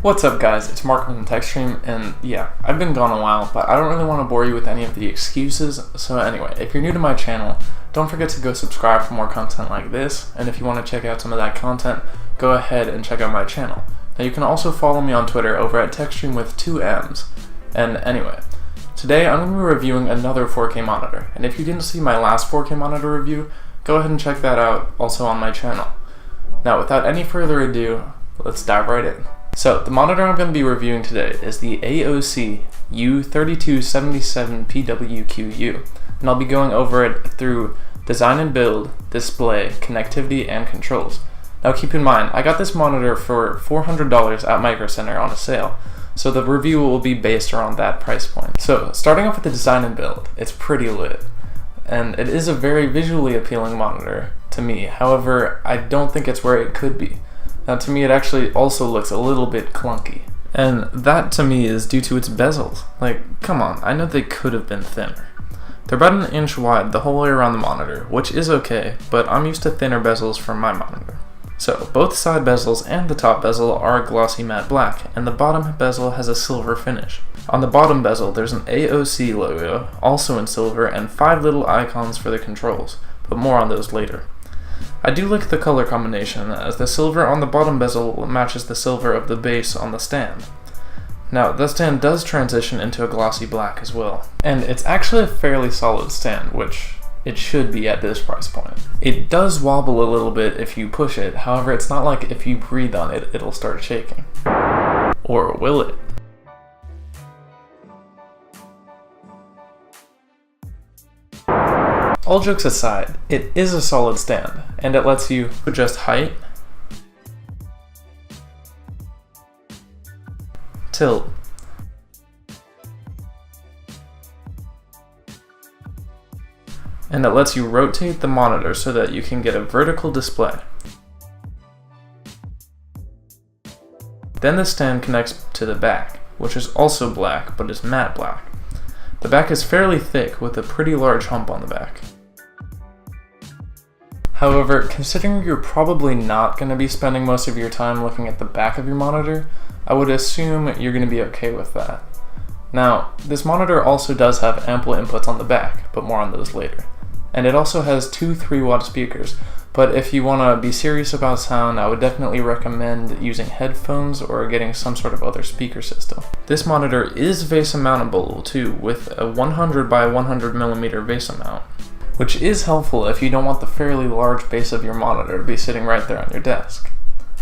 What's up guys, it's Marko from TechStream, and yeah, I've been gone a while, but I don't really want to bore you with any of the excuses, so anyway, if you're new to my channel, don't forget to go subscribe for more content like this, and if you want to check out some of that content, go ahead and check out my channel. Now you can also follow me on Twitter over at TechStream with 2 M's, and anyway, today I'm going to be reviewing another 4K monitor, and if you didn't see my last 4K monitor review, go ahead and check that out also on my channel. Now without any further ado, let's dive right in. So, the monitor I'm going to be reviewing today is the AOC U3277PWQU, and I'll be going over it through design and build, display, connectivity, and controls. Now keep in mind, I got this monitor for $400 at Micro Center on a sale, so the review will be based around that price point. So, starting off with the design and build, it's pretty lit, and it is a very visually appealing monitor to me. However, I don't think it's where it could be. Now to me it actually also looks a little bit clunky. And that to me is due to its bezels. Like, come on, I know they could have been thinner. They're about 1 inch wide the whole way around the monitor, which is okay, but I'm used to thinner bezels for my monitor. So, both side bezels and the top bezel are glossy matte black, and the bottom bezel has a silver finish. On the bottom bezel there's an AOC logo, also in silver, and 5 little icons for the controls, but more on those later. I do like the color combination, as the silver on the bottom bezel matches the silver of the base on the stand. Now, the stand does transition into a glossy black as well, and it's actually a fairly solid stand, which it should be at this price point. It does wobble a little bit if you push it, however it's not like if you breathe on it, it'll start shaking. Or will it? All jokes aside, it is a solid stand, and it lets you adjust height, tilt, and it lets you rotate the monitor so that you can get a vertical display. Then the stand connects to the back, which is also black, but is matte black. The back is fairly thick with a pretty large hump on the back. However, considering you're probably not going to be spending most of your time looking at the back of your monitor, I would assume you're going to be okay with that. Now, this monitor also does have ample inputs on the back, but more on those later. And it also has 2 3-watt speakers, but if you want to be serious about sound, I would definitely recommend using headphones or getting some sort of other speaker system. This monitor is VESA mountable too, with a 100 by 100mm VESA mount, which is helpful if you don't want the fairly large base of your monitor to be sitting right there on your desk.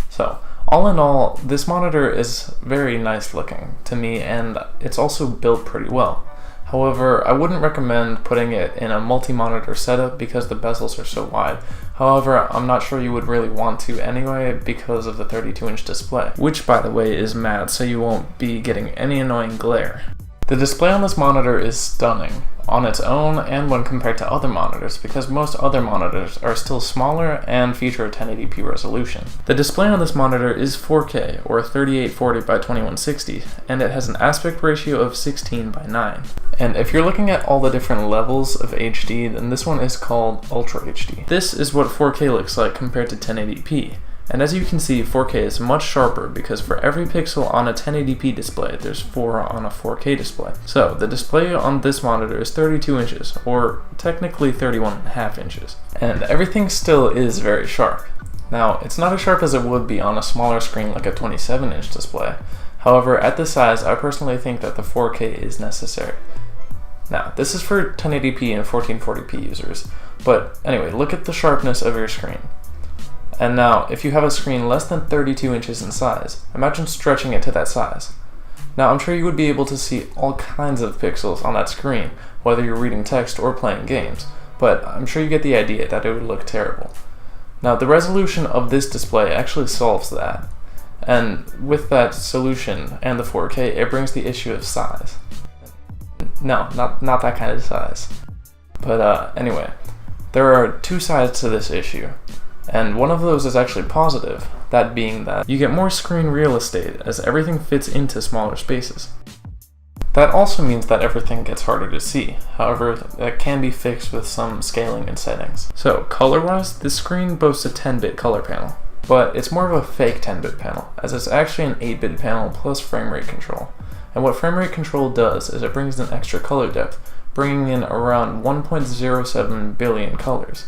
So, all in all, this monitor is very nice looking to me, and it's also built pretty well. However, I wouldn't recommend putting it in a multi-monitor setup because the bezels are so wide. However, I'm not sure you would really want to anyway because of the 32-inch display, which by the way is matte, so you won't be getting any annoying glare. The display on this monitor is stunning, on its own and when compared to other monitors, because most other monitors are still smaller and feature a 1080p resolution. The display on this monitor is 4K, or 3840 by 2160, and it has an aspect ratio of 16 by 9. And if you're looking at all the different levels of HD, then this one is called Ultra HD. This is what 4K looks like compared to 1080p. And as you can see, 4K is much sharper because for every pixel on a 1080p display, there's 4 on a 4K display. So, the display on this monitor is 32 inches, or technically 31.5 inches. And everything still is very sharp. Now, it's not as sharp as it would be on a smaller screen like a 27-inch display. However, at this size, I personally think that the 4K is necessary. Now, this is for 1080p and 1440p users, but anyway, look at the sharpness of your screen. And now, if you have a screen less than 32 inches in size, imagine stretching it to that size. Now, I'm sure you would be able to see all kinds of pixels on that screen, whether you're reading text or playing games, but I'm sure you get the idea that it would look terrible. Now, the resolution of this display actually solves that, and with that solution and the 4K, it brings the issue of size. No, not that kind of size. But anyway, there are 2 sides to this issue. And one of those is actually positive, that being that you get more screen real estate as everything fits into smaller spaces. That also means that everything gets harder to see, however that can be fixed with some scaling and settings. So color-wise, this screen boasts a 10-bit color panel, but it's more of a fake 10-bit panel, as it's actually an 8-bit panel plus frame rate control. And what frame rate control does is it brings in extra color depth, bringing in around 1.07 billion colors.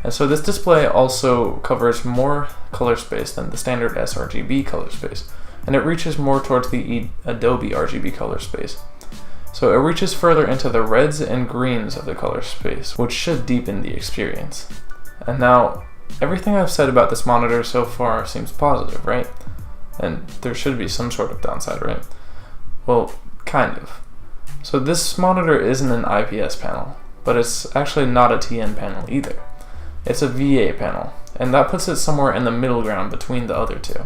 And so this display also covers more color space than the standard sRGB color space, and it reaches more towards the Adobe RGB color space. So it reaches further into the reds and greens of the color space, which should deepen the experience. And now, everything I've said about this monitor so far seems positive, right? And there should be some sort of downside, right? Well, kind of. So this monitor isn't an IPS panel, but it's actually not a TN panel either. It's a VA panel, and that puts it somewhere in the middle ground between the other two.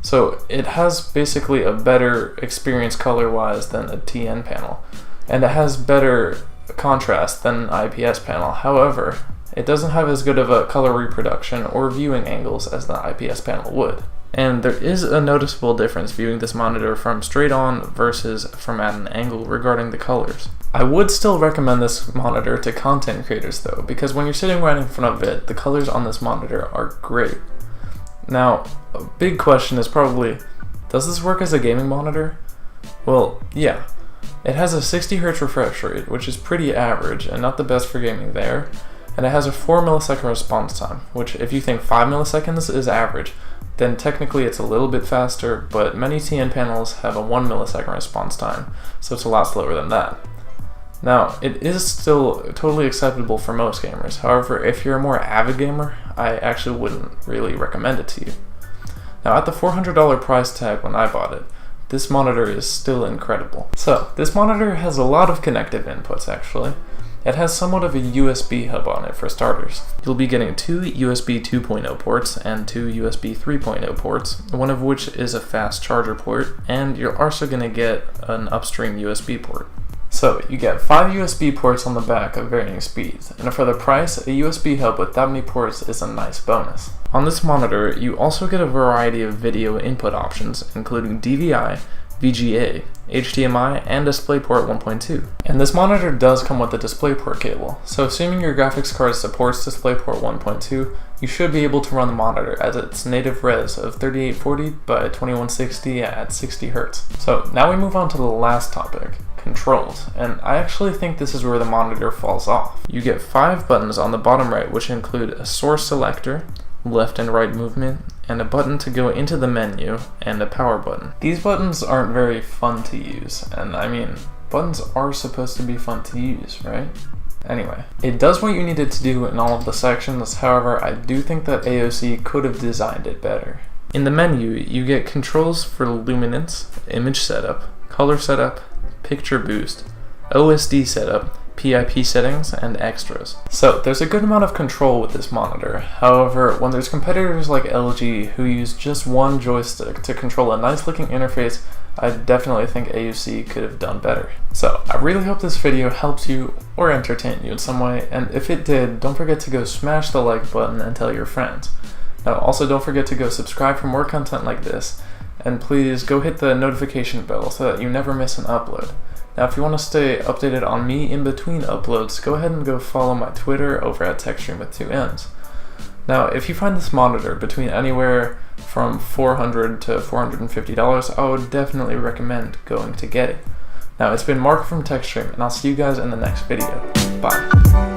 So it has basically a better experience color-wise than a TN panel, and it has better contrast than an IPS panel. However, it doesn't have as good of a color reproduction or viewing angles as the IPS panel would. And there is a noticeable difference viewing this monitor from straight on versus from at an angle regarding the colors. I would still recommend this monitor to content creators though, because when you're sitting right in front of it, the colors on this monitor are great. Now, a big question is probably, does this work as a gaming monitor? Well, yeah. It has a 60Hz refresh rate, which is pretty average and not the best for gaming there, and it has a 4 millisecond response time, which if you think 5 milliseconds is average, then technically it's a little bit faster, but many TN panels have a 1 millisecond response time, so it's a lot slower than that. Now, it is still totally acceptable for most gamers. However, if you're a more avid gamer, I actually wouldn't really recommend it to you. Now, at the $400 price tag when I bought it, this monitor is still incredible. So, this monitor has a lot of connective inputs actually. It has somewhat of a USB hub on it for starters. You'll be getting 2 USB 2.0 ports and 2 USB 3.0 ports, one of which is a fast charger port, and you're also going to get an upstream USB port. So you get 5 USB ports on the back of varying speeds, and for the price, a USB hub with that many ports is a nice bonus. On this monitor, you also get a variety of video input options, including DVI, VGA, HDMI, and DisplayPort 1.2. And this monitor does come with a DisplayPort cable, so assuming your graphics card supports DisplayPort 1.2, you should be able to run the monitor at its native res of 3840 by 2160 at 60 Hz. So now we move on to the last topic, controls, and I actually think this is where the monitor falls off. You get 5 buttons on the bottom right, which include a source selector, left and right movement, and a button to go into the menu, and a power button. These buttons aren't very fun to use, and I mean, buttons are supposed to be fun to use, right? Anyway, it does what you need it to do in all of the sections, however, I do think that AOC could have designed it better. In the menu, you get controls for luminance, image setup, color setup, picture boost, OSD setup, PIP settings, and extras. So there's a good amount of control with this monitor. However, when there's competitors like LG who use just one joystick to control a nice looking interface, I definitely think AOC could have done better. So I really hope this video helps you or entertained you in some way, and if it did, don't forget to go smash the like button and tell your friends. Now also don't forget to go subscribe for more content like this, and please go hit the notification bell so that you never miss an upload. Now if you want to stay updated on me in between uploads, go ahead and go follow my Twitter over at TechStream with 2 N's. Now if you find this monitor between anywhere from $400 to $450, I would definitely recommend going to get it. Now it's been Marko from TechStream, and I'll see you guys in the next video. Bye.